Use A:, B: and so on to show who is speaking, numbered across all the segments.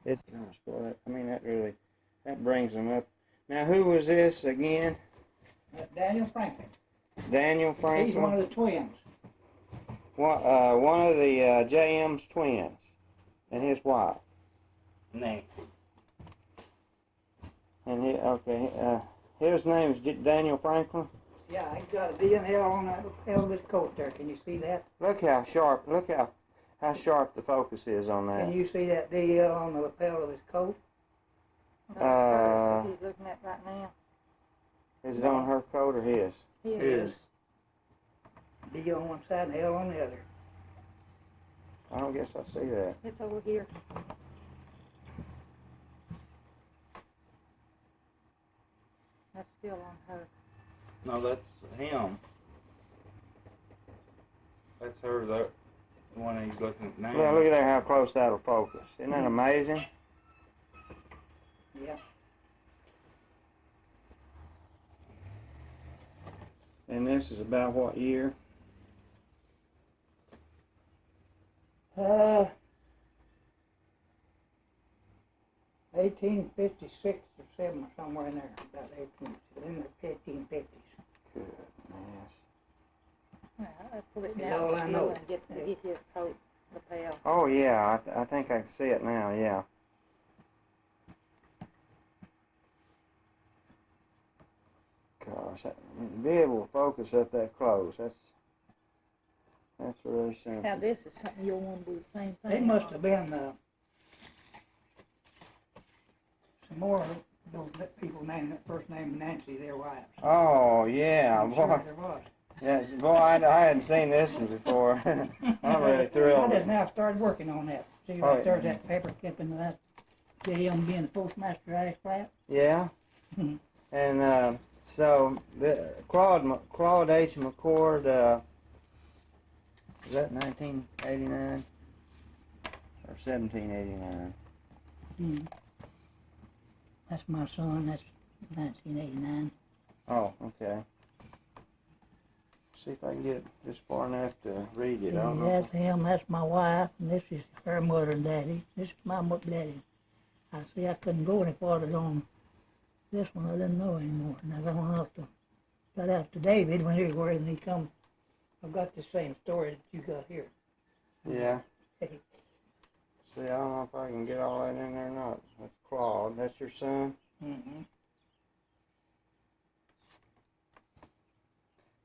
A: It's, gosh, boy, I mean, that brings them up. Now, who was this again?
B: Daniel Franklin.
A: Daniel Franklin?
B: He's one of the twins.
A: One of the JM's twins. And his wife?
C: Nancy.
A: And his name is Daniel Franklin?
B: Yeah, he's got a DNL on that lapel of his coat there. Can you see that?
A: Look how sharp the focus is on that.
B: Can you see that DL on the lapel of his coat?
D: That's what he's looking at right now.
A: Is it on her coat or his?
D: His.
B: D on one side and L on the other.
A: I don't guess I see that.
D: It's over here. That's still on her.
C: No, that's him. That's her, the one he's looking at now.
A: Yeah, look at there how close that'll focus. Isn't that amazing?
B: Yeah.
A: And this is about what year?
B: 1856 or 7 or somewhere in there. About 1550s.
A: Goodness.
D: Yeah, I'll pull it
B: That's
D: down
B: all
D: just
B: I
D: a
B: know.
D: little and get his coat lapel.
A: Oh yeah, I think I can see it now. Yeah. Gosh, to be able to focus up that close, that's really simple.
D: Now this is something you'll want to do the same thing.
B: They must have been some more of those people named that first name Nancy, their wives.
A: Oh yeah,
B: I'm
A: boy.
B: sure there was.
A: Yes, boy, I hadn't seen this one before. I'm really
B: I
A: thrilled.
B: just now started working on that. See
A: Oh,
B: right there's that paper clipping of that JM being the postmaster ash flat.
A: Yeah.
B: Mhm.
A: And so the Claude H. McCord, is that 1989 or 1789?
B: Mm. That's my son. That's 1989.
A: Oh, okay. See if I can get just far enough to read it. I don't know.
B: That's him. That's my wife. And this is her mother and daddy. This is my daddy. I see I couldn't go any farther on this one. I didn't know anymore. And I got out to David when he was where he come. I've got the same story that you got here.
A: Yeah. See, I don't know if I can get all that in there or not. That's Claude. That's your son?
B: Mm-hmm.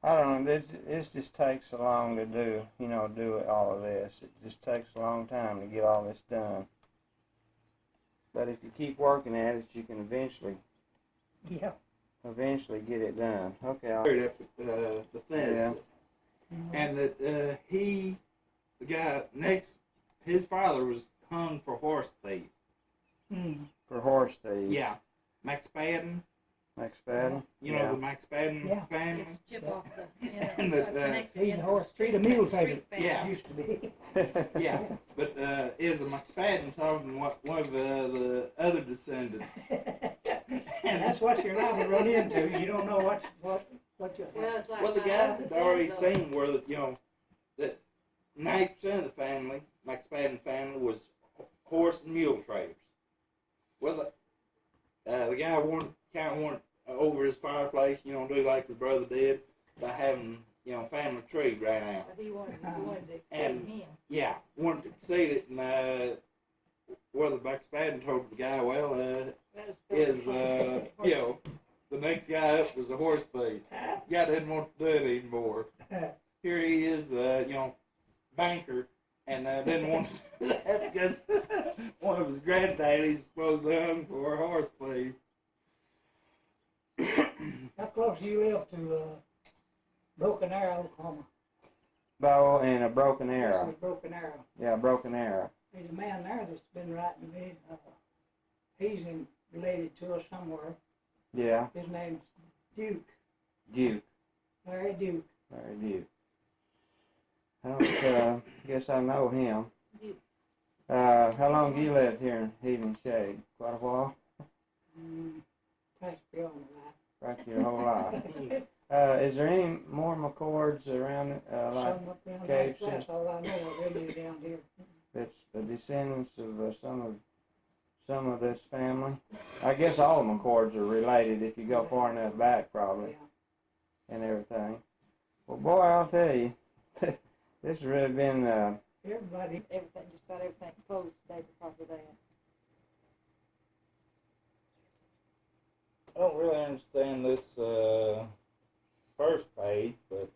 A: I don't know. This just takes so long to do, all of this. It just takes a long time to get all this done. But if you keep working at it, you can eventually get it done. Okay.
C: Buried up at the fence.
A: Yeah.
C: And that the guy next, his father was hung for horse thief.
B: Mm.
A: For horse thief.
C: Yeah. Max Padden.
A: Max Padden.
C: You know the Max Padden family?
D: Just chip off the
C: And
B: He's a horse street of mule favorite.
C: Yeah.
B: Used to be.
C: Yeah. But is a Max Padden talking to one of the other descendants.
B: And that's what you're liable to run into. You don't know what you have.
C: Well, the guys had already seen where, that 90% of the family, Max Padden family, was horse and mule traders. Well, the guy wanted over his fireplace, do like his brother did by having, family tree right now.
D: But he wanted to exceed
C: And,
D: him.
C: yeah, wanted to exceed it, and the Max Padden told the guy, well, the next guy up was a horse thief. The guy didn't want to do it anymore. Here he is, banker, and didn't want to do that because one of his granddaddies supposed to hung for a horse thief.
B: How close do you live to Broken Arrow, Oklahoma?
A: Bow and a broken arrow.
B: This is Broken Arrow.
A: Yeah, broken arrow.
B: There's a man there that's been writing me. He's related to us somewhere.
A: Yeah.
B: His name's Duke.
A: Duke.
B: Larry Duke.
A: Larry Duke. I don't guess I know him. How long have you lived here in Evening Shade? Quite a while?
B: Practically all my life.
A: Practically your whole life. Is there any more McCords around, like
B: Some up down
A: Cave
B: there, that's all I know of. They live down here.
A: that's the descendants of some of some of this family. I guess all the McCords are related if you go far enough back, probably, and everything. Well, boy, I'll tell you, this has really been,
B: Everybody,
D: Everything, just about everything's closed today because of that.
C: I don't really understand this first page, but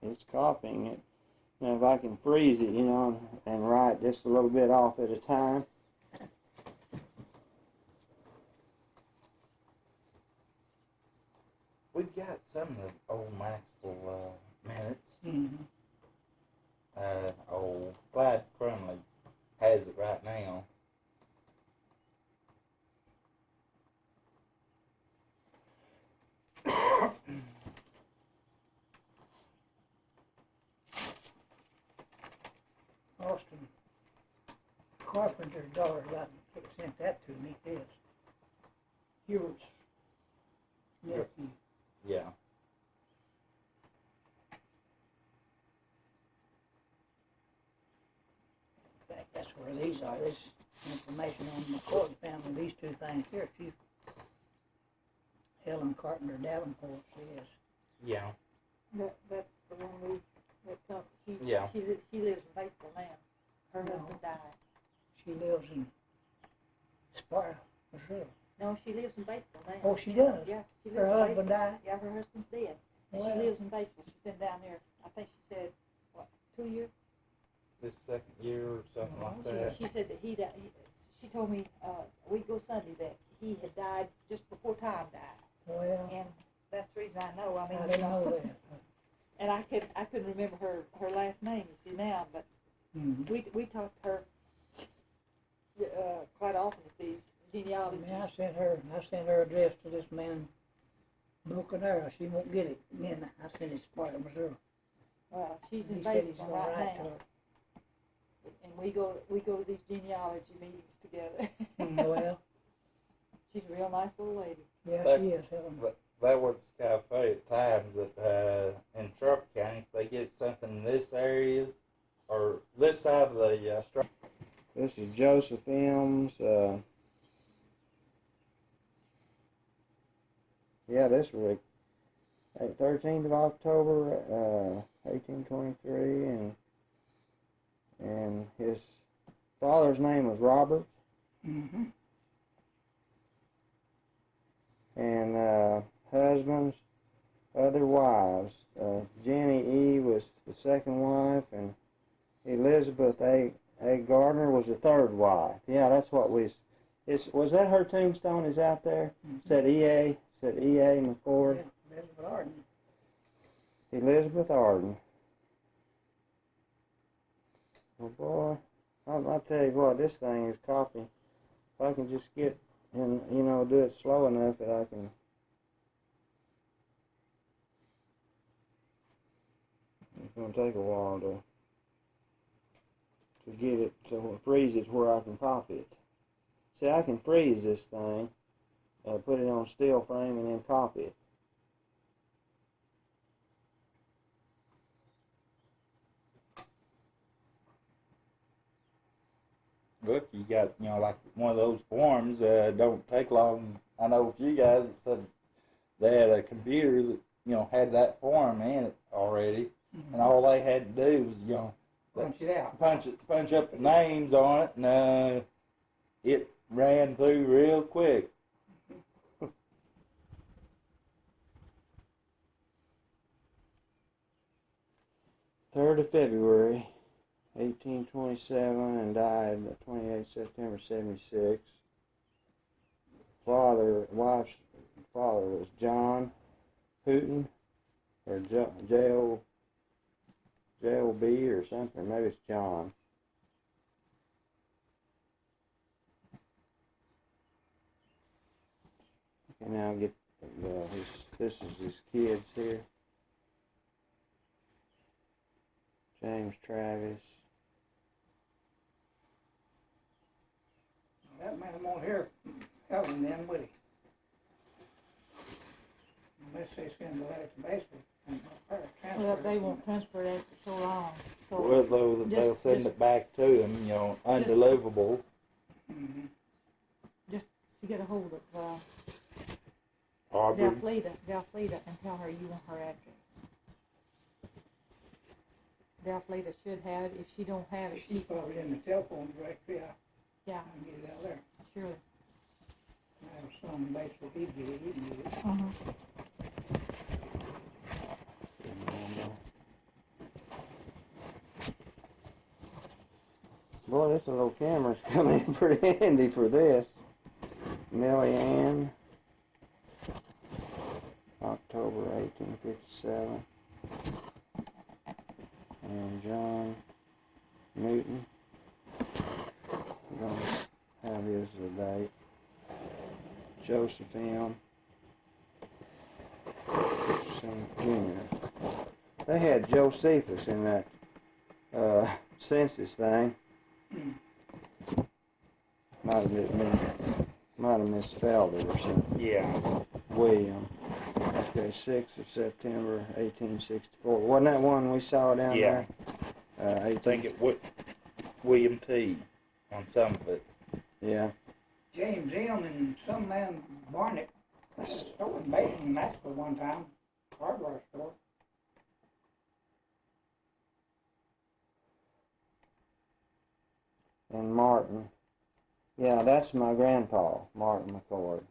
A: it's copying it. Now, if I can freeze it, and write just a little bit off at a time.
C: we've got some of the old Maxwell minutes.
B: mm-hmm.
C: Old Clyde Crumley has it right now.
B: Austin Carpenter's daughter sent that to me, yes. Hewitt's nephew.
C: Yeah.
B: In fact, that's where these are. This information on the McCord family, these two things here. Helen Carpenter Davenport says.
C: Yeah.
D: That's the one she
C: Yeah.
D: she lives in Baseball now. Her
B: No.
D: husband died.
B: She lives in Sparta, Missouri.
D: No, she lives in Baseball now.
B: Oh, she does?
D: Yeah, she lives
B: Her
D: in
B: husband
D: Batesville.
B: died?
D: Yeah, her husband's dead. And
B: Wow.
D: she lives in Baseball. She's been down there, I think she said, 2 years?
C: This second year or something like that.
D: She said that he died. She told me a week ago Sunday that he had died just before time died.
B: Well,
D: And that's the reason I know. I mean,
B: I didn't know that.
D: And I couldn't remember her last name, you see now, but
B: Mm-hmm.
D: we talked to her quite often at these genealogies.
B: I sent her address to this man, Boca Nera. She won't get it. Then I sent it to Sparta, Missouri.
D: She's in
B: He said he's
D: Baseball
B: gonna
D: right
B: write to
D: now,
B: her.
D: and we go to these genealogy meetings together.
B: Well,
D: She's a real nice little lady.
B: yeah,
C: But-
B: she is, Helen.
C: That was kind of funny at times that in Sharp County, if they get something in this area or this side of the strike.
A: This is Joseph M's, this week, 13th of October, 1823, and his father's name was Robert,
B: Mm-hmm.
A: and husbands, other wives. Jenny E. was the second wife, and Elizabeth A. Gardner was the third wife. Yeah, that's what was that her tombstone is out there?
B: Mm-hmm.
A: Said E.A. McCord.
B: Yeah, Elizabeth Arden.
A: Elizabeth Arden. Well, boy, I'll tell you what, this thing is copy. If I can just get and do it slow enough that I can. It's going to take a while to get it to freeze it where I can copy it. See, I can freeze this thing, put it on steel frame, and then copy it.
C: Look, you got, like one of those forms, don't take long. I know a few guys that said they had a computer that, had that form in it already, and all they had to do was,
B: Punch it out.
C: punch up the names on it, and it ran through real quick.
A: 3rd of February, 1827, and died 28 September 76. Wife's father was John Hooton, or J.O.B. or something. Maybe it's John. Okay, now get this is his kids here. James Travis.
B: That man on here helping them, would he? Unless they send the letter to baseball.
D: Well, they won't transfer it after so long, so.
C: Well, they'll send
D: just-
C: it back to him, you know, undeliverable.
B: Mm-hmm.
D: To get a hold of,
C: Aubrey.
D: Dalfleta and tell her you want her address. Dalfleta should have it. If she don't have it,
B: She's probably in the telephone directory. I
D: yeah,
B: can get it out there.
D: surely.
B: I have some baseball, he can get it.
A: Boy, this little camera's coming in pretty handy for this. Millie Ann, October 1857. And John Newton. We're going to have his date. Joseph M. Jr. They had Josephus in that census thing. Might have misspelled it or something.
C: Yeah.
A: William. Okay, 6th of September, 1864. Wasn't that one we saw down
C: Yeah.
A: there?
C: I think it was William T. on some of it.
A: Yeah.
B: James M. and some man Barnett store in Baton in Nashville one time. Hardware store.
A: And Martin. Yeah, that's my grandpa, Martin McCord.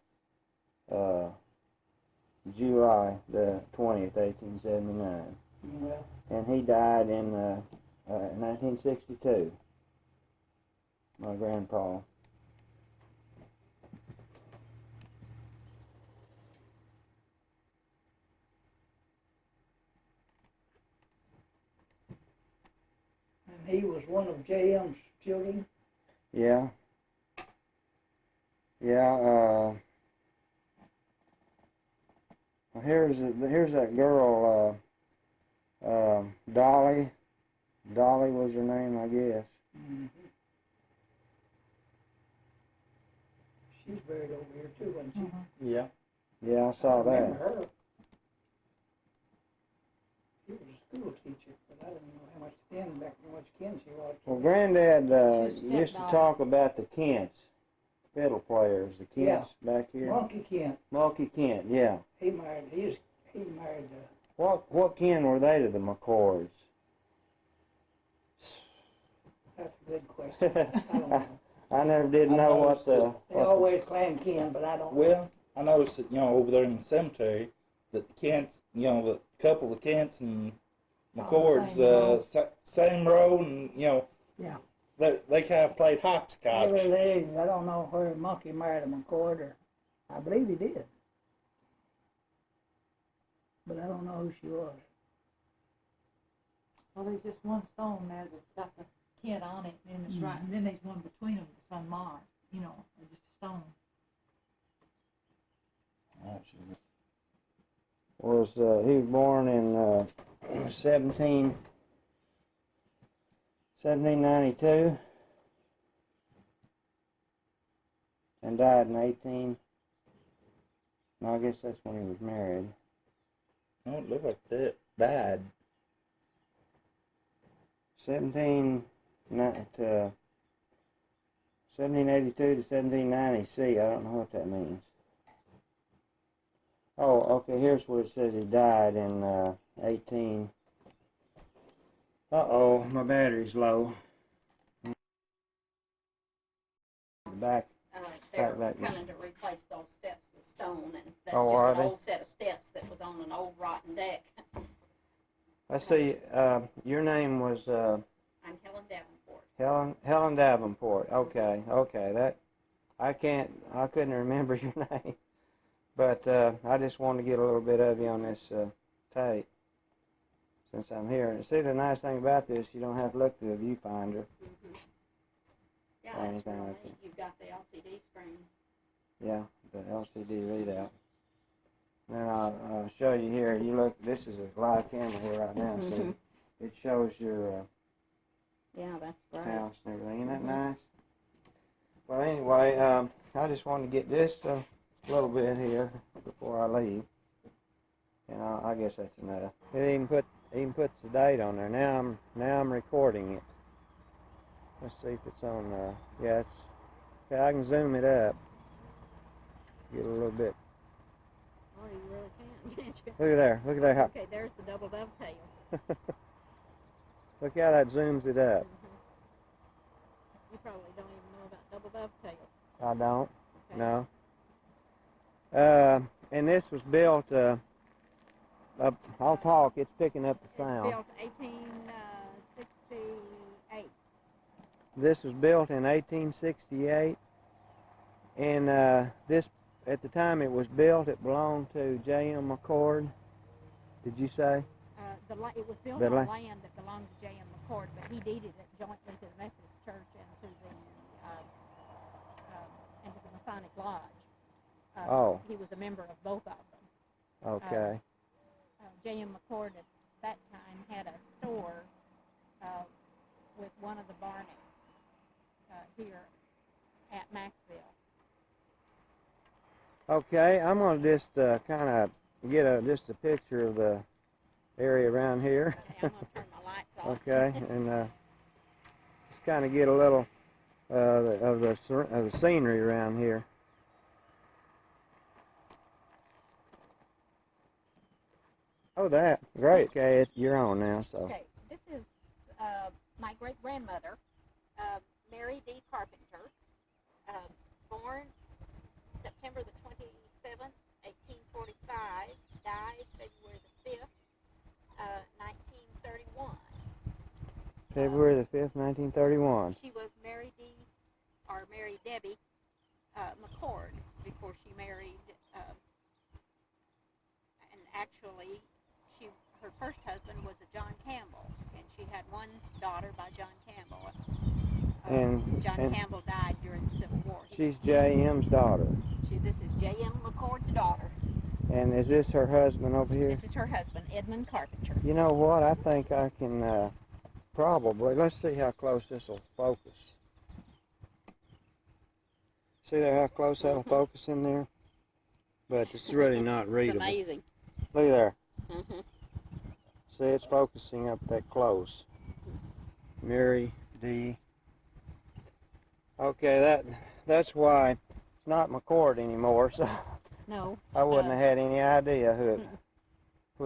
A: July the 20th, 1879.
B: Well,
A: And he died in 1962. My grandpa.
B: and he was one of J.M.'s children.
A: Yeah. Yeah, here's that girl, Dolly. Dolly was her name, I guess.
B: Mm-hmm. She's buried over here too, wasn't she?
C: Yeah.
A: Yeah, I saw
B: remember
A: that.
B: her. She was a school teacher, but I didn't know how much kin she was.
A: Well, Granddad
D: She's
A: used to
D: stepdaughter.
A: talk about the Kents, fiddle players, the Kents back here.
B: Monkey Kent.
A: Monkey Kent, yeah.
B: He married. He married.
A: What kin were they to the McCords?
B: That's a good question. I don't know.
A: I never did know what the.
B: They always claim kin, but I don't know.
C: Well, I noticed that, you know, over there in the cemetery, that the Kents, you know, the couple of Kents and McCords,
D: same row.
C: same row, and, you know,
B: Yeah.
C: they kind of played hopscotch.
B: I don't know where Monkey married a McCord, or I believe he did. But I don't know who she was.
D: Well, there's just one stone there that's got the kid on it, and it's right, and then there's one between them that's unmarked, you know, just a stone.
A: He was born in 1792 and died in 18. No, I guess that's when he was married.
C: No, it looked like that died.
A: 1782 to 1790 C. I don't know what that means. Oh, okay, here's where it says he died in 18. Uh-oh, my battery's low. Back.
E: They're
A: Back.
E: coming to replace those steps with stone, and that's
A: Oh,
E: just
A: are
E: an
A: they?
E: old set of steps that was on an old rotten deck.
A: Let's see, your name was
E: I'm Helen Davenport.
A: Helen Davenport. Okay, that I couldn't remember your name, but I just wanted to get a little bit of you on this tape since I'm here. And see, the nice thing about this, you don't have to look through the viewfinder.
E: Mm-hmm. Yeah,
A: Or
E: that's
A: anything
E: real
A: like
E: neat. You've got the LCD screen.
A: Yeah, the LCD readout. Then I'll show you here. You look. This is a live camera here right now, so
E: Mhm.
A: it shows your
E: Yeah, that's great.
A: house and everything. Isn't that
E: Mhm.
A: nice? Well, anyway, I I just wanted to get just a little bit here before I leave. And I guess that's enough. It even puts the date on there. Now I'm recording it. Let's see if it's on. Yeah, it's. Okay, I can zoom it up. Get a little bit.
E: Oh, you really can, can't you?
A: Look at there. Look at there. How,
E: Okay, there's the double dovetail.
A: look how that zooms it up.
E: You probably don't even know about double dovetail.
A: I don't.
E: Okay.
A: No. And this was built. I'll talk. It's picking up the sound.
E: It's built 1868.
A: This was built in 1868, and this, at the time it was built, it belonged to J.M. McCord. Did you say?
E: It was built
A: The
E: on
A: la-
E: land that belonged to J.M. McCord, but he deeded it jointly to the Methodist Church and to the Masonic Lodge.
A: Oh.
E: He was a member of both of them.
A: Okay.
E: J.M. McCord at that time had a store with one of the Barnetts here at Maxville.
A: Okay, I'm gonna just kind of get just a picture of the area around here.
E: Okay, I'm going to turn my lights off.
A: Okay, and just kind of get a little of the scenery around here. Oh, that great. Okay, you're on now. So.
E: Okay, this is my great-grandmother, Mary D. Carpenter, born September the 27th, 1845, died February the 5th, 1931.
A: February the 5th, 1931.
E: She was Mary Debbie McCord before she married, and actually her first husband was a John Campbell, and she had one daughter by John Campbell. John Campbell died during the Civil War.
A: She's J.M.'s daughter.
E: This is J.M. McCord's daughter.
A: And is this her husband over here?
E: This is her husband, Edmund Carpenter.
A: You know what? I think I can probably. Let's see how close this will focus. See there how close that'll focus in there? But it's really not readable.
E: It's amazing.
A: Look there.
E: Mm-hmm.
A: See, it's focusing up that close. Mary D. Okay, that's why it's not McCord anymore, so
E: No.
A: I wouldn't have had any idea who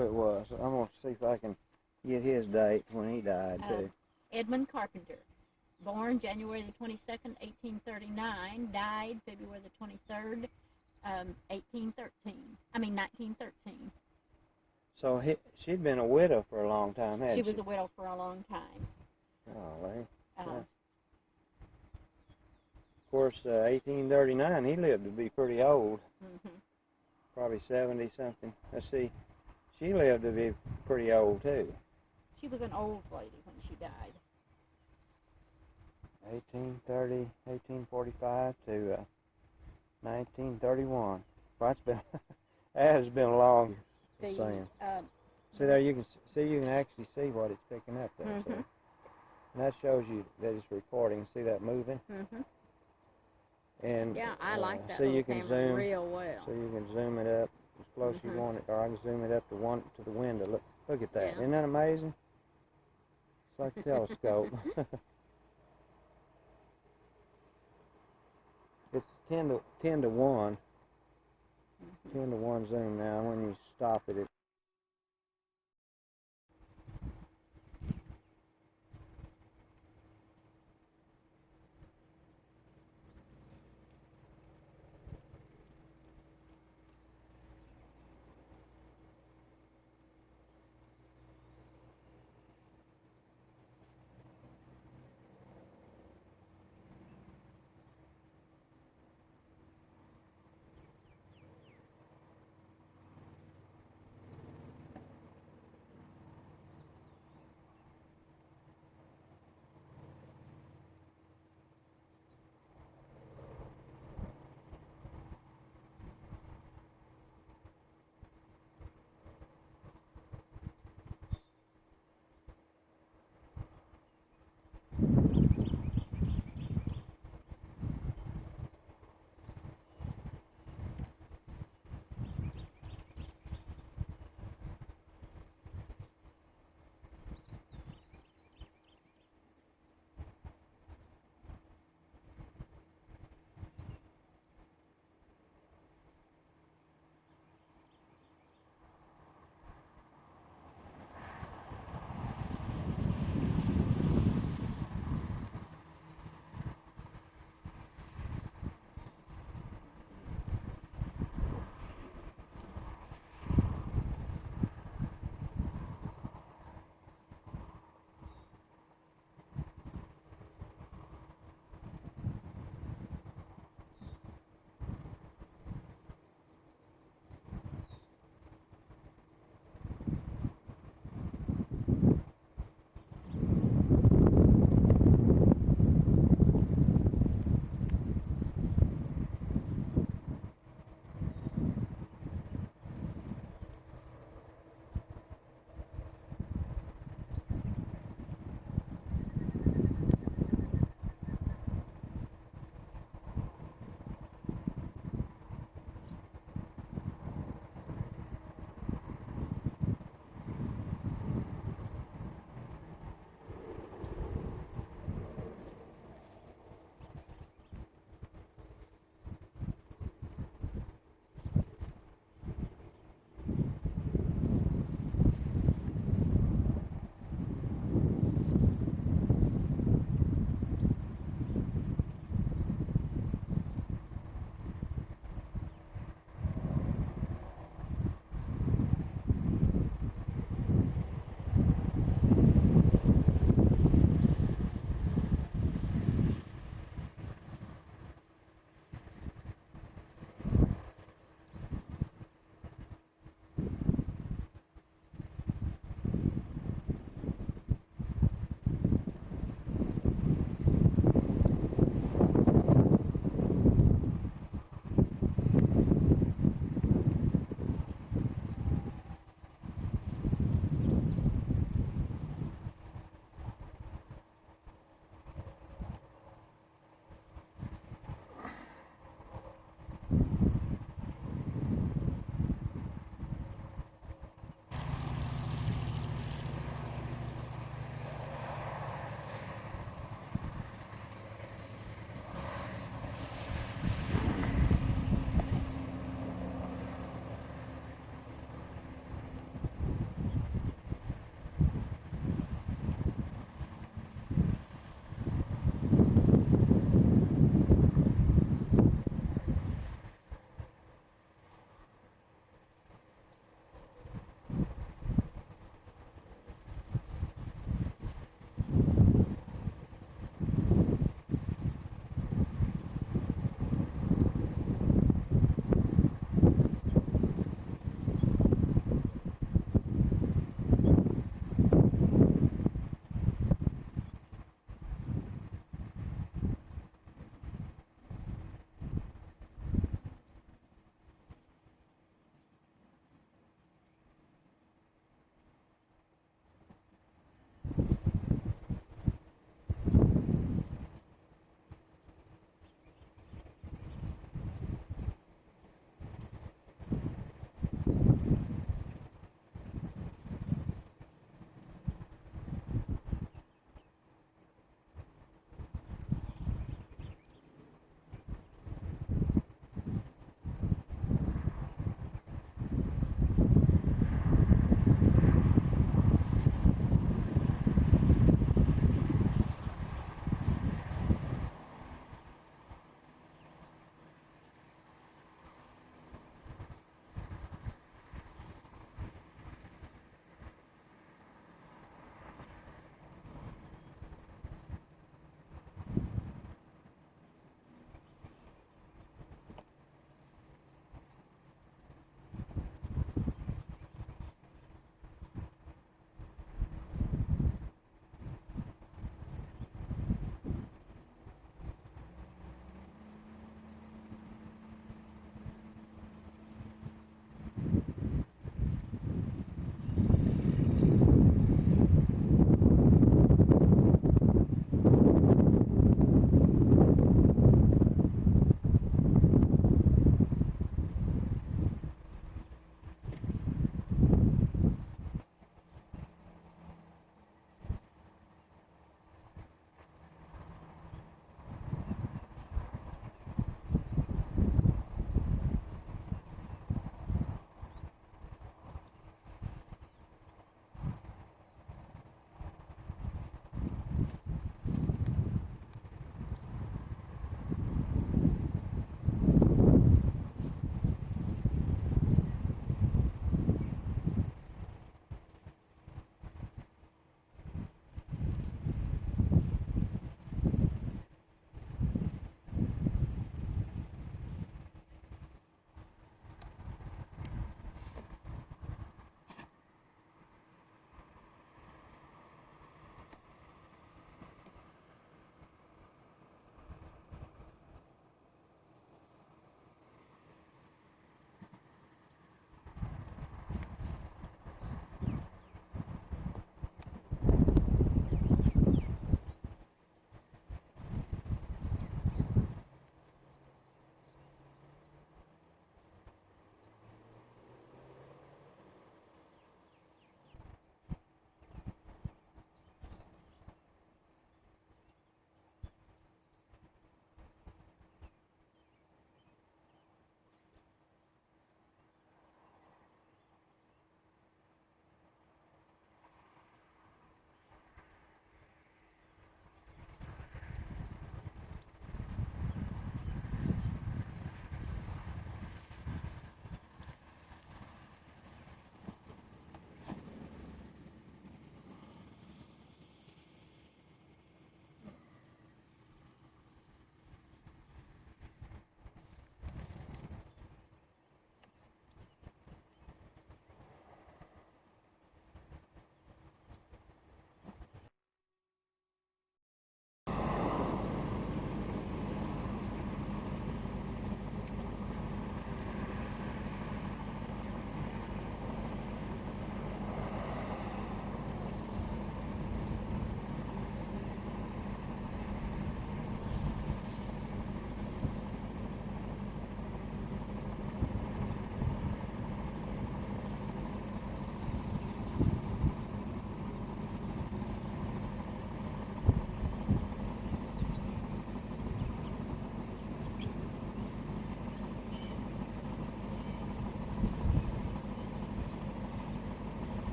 A: it was. I'm going to see if I can get his date when he died, too.
E: Edmund Carpenter, born January the 22nd, 1839, died February the 23rd, 1913.
A: So she'd been a widow for a long time, hadn't she?
E: She was a widow for a long time.
A: Golly.
E: Uh,
A: Yeah. Of course, 1839, he lived to be pretty old,
E: mm-hmm.
A: probably 70-something. Let's see, she lived to be pretty old, too.
E: She was an old lady when she died.
A: 1845 to 1931. Well, that has been a long saying. See there, you can actually see what it's picking up there.
E: Mm-hmm.
A: So. And that shows you that it's recording. See that moving?
E: Mm-hmm.
A: And
E: Yeah, I like that
A: so
E: little
A: you can
E: camera
A: zoom
E: real well.
A: So you can zoom it up as close as you want it, or I can zoom it up to the window. Look at that!
E: Yeah.
A: Isn't that amazing? It's like a telescope. It's 10 to 1.
E: Mm-hmm.
A: 10 to 1 zoom now. When you stop it,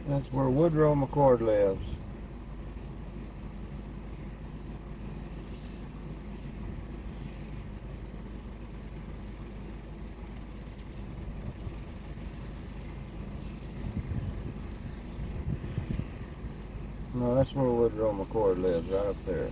A: That's where Woodrow McCord lives. No, that's where Woodrow McCord lives, right up there.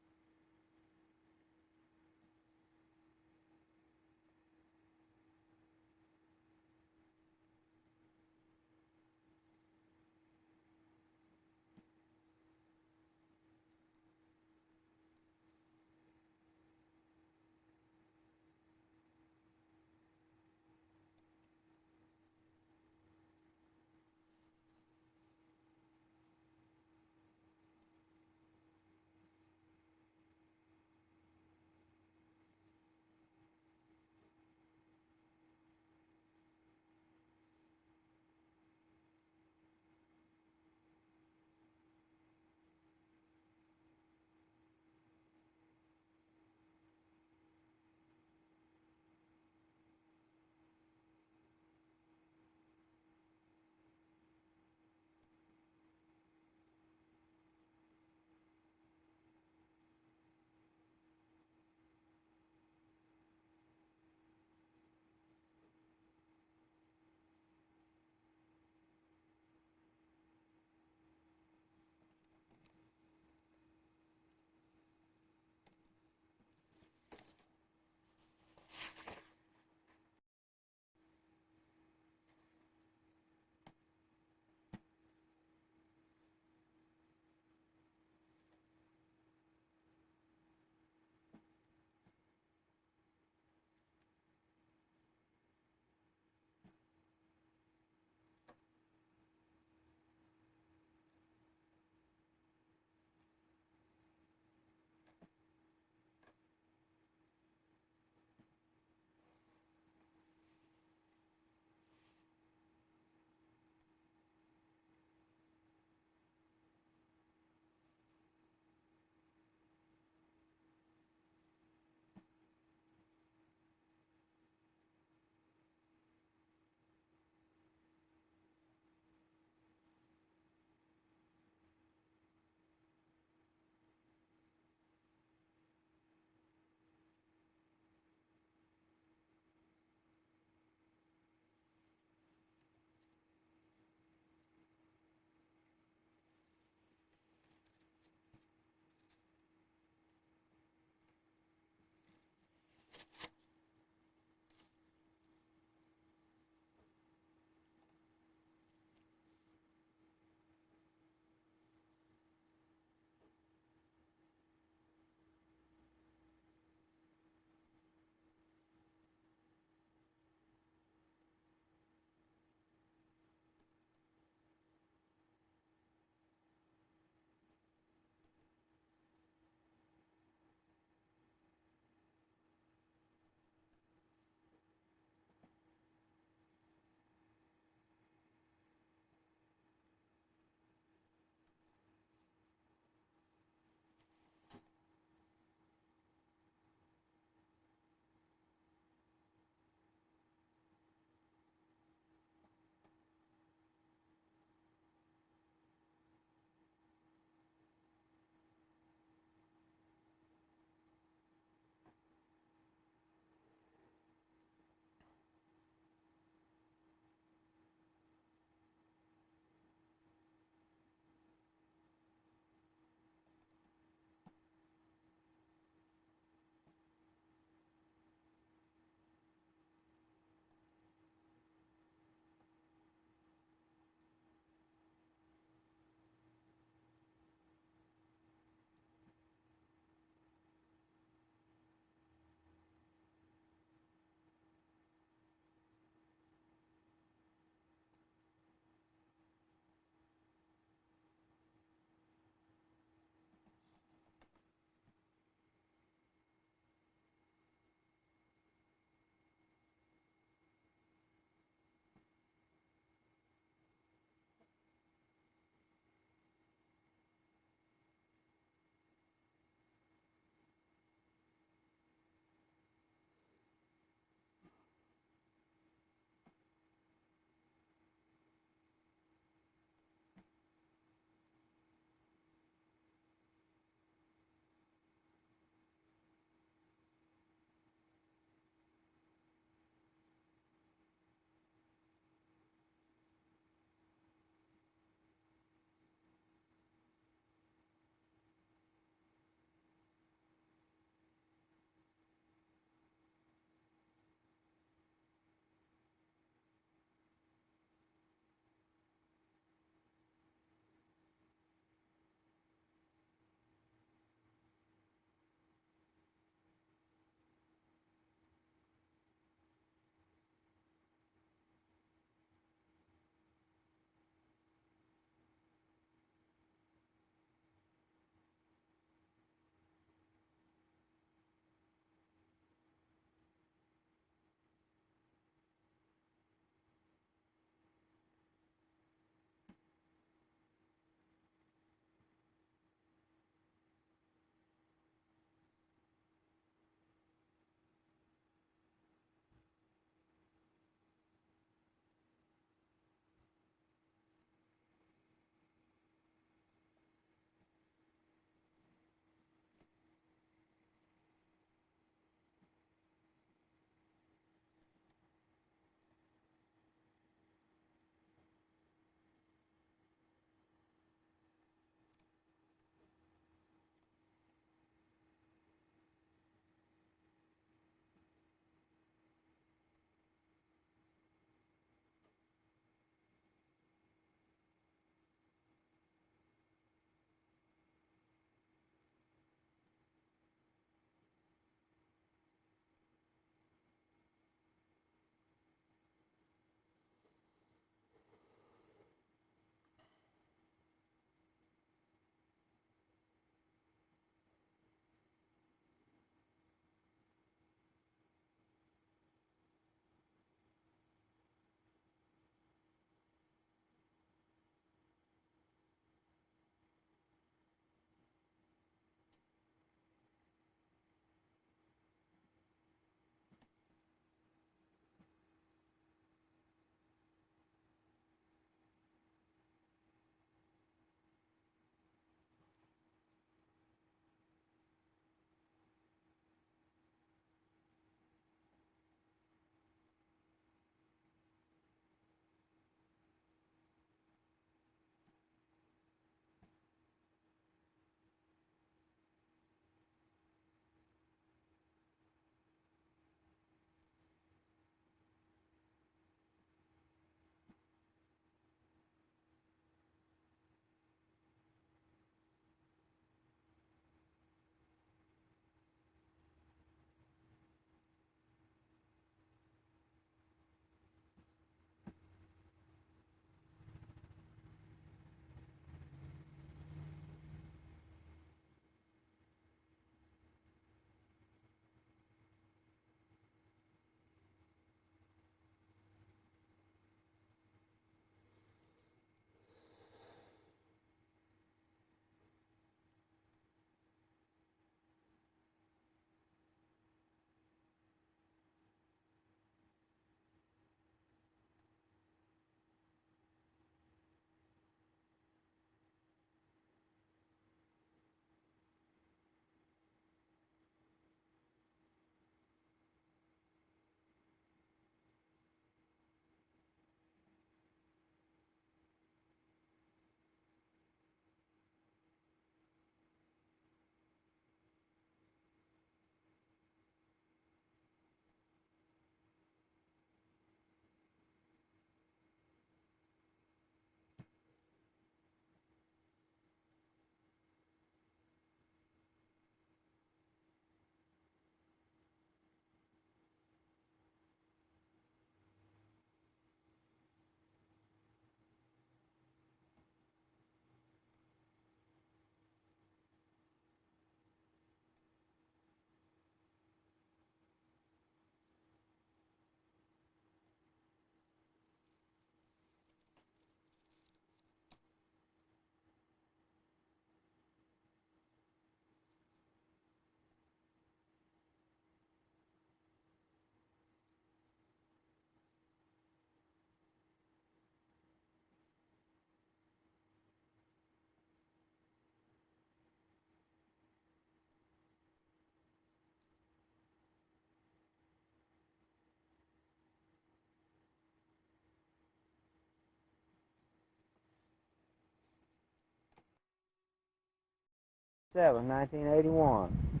A: 7th, 1981.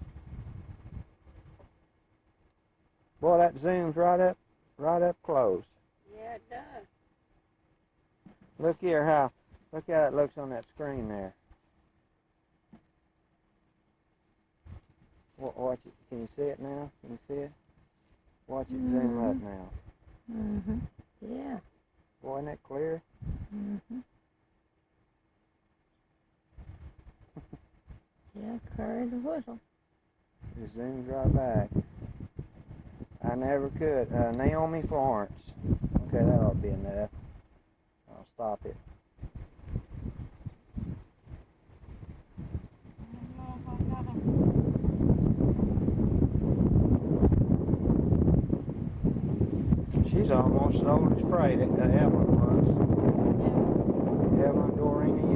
A: Boy, that zooms right up close.
E: Yeah, it does.
A: Look how it looks on that screen there. Watch it. Can you see it now? Can you see it? Watch it zoom up now.
B: Mm-hmm. Yeah.
A: Boy, isn't that clear?
B: Mm-hmm. Yeah, carry the whistle.
A: It zooms right back. I never could. Naomi Florence. Okay, that ought to be enough. I'll stop it. She's almost as old as Evelyn was. Evelyn Doreen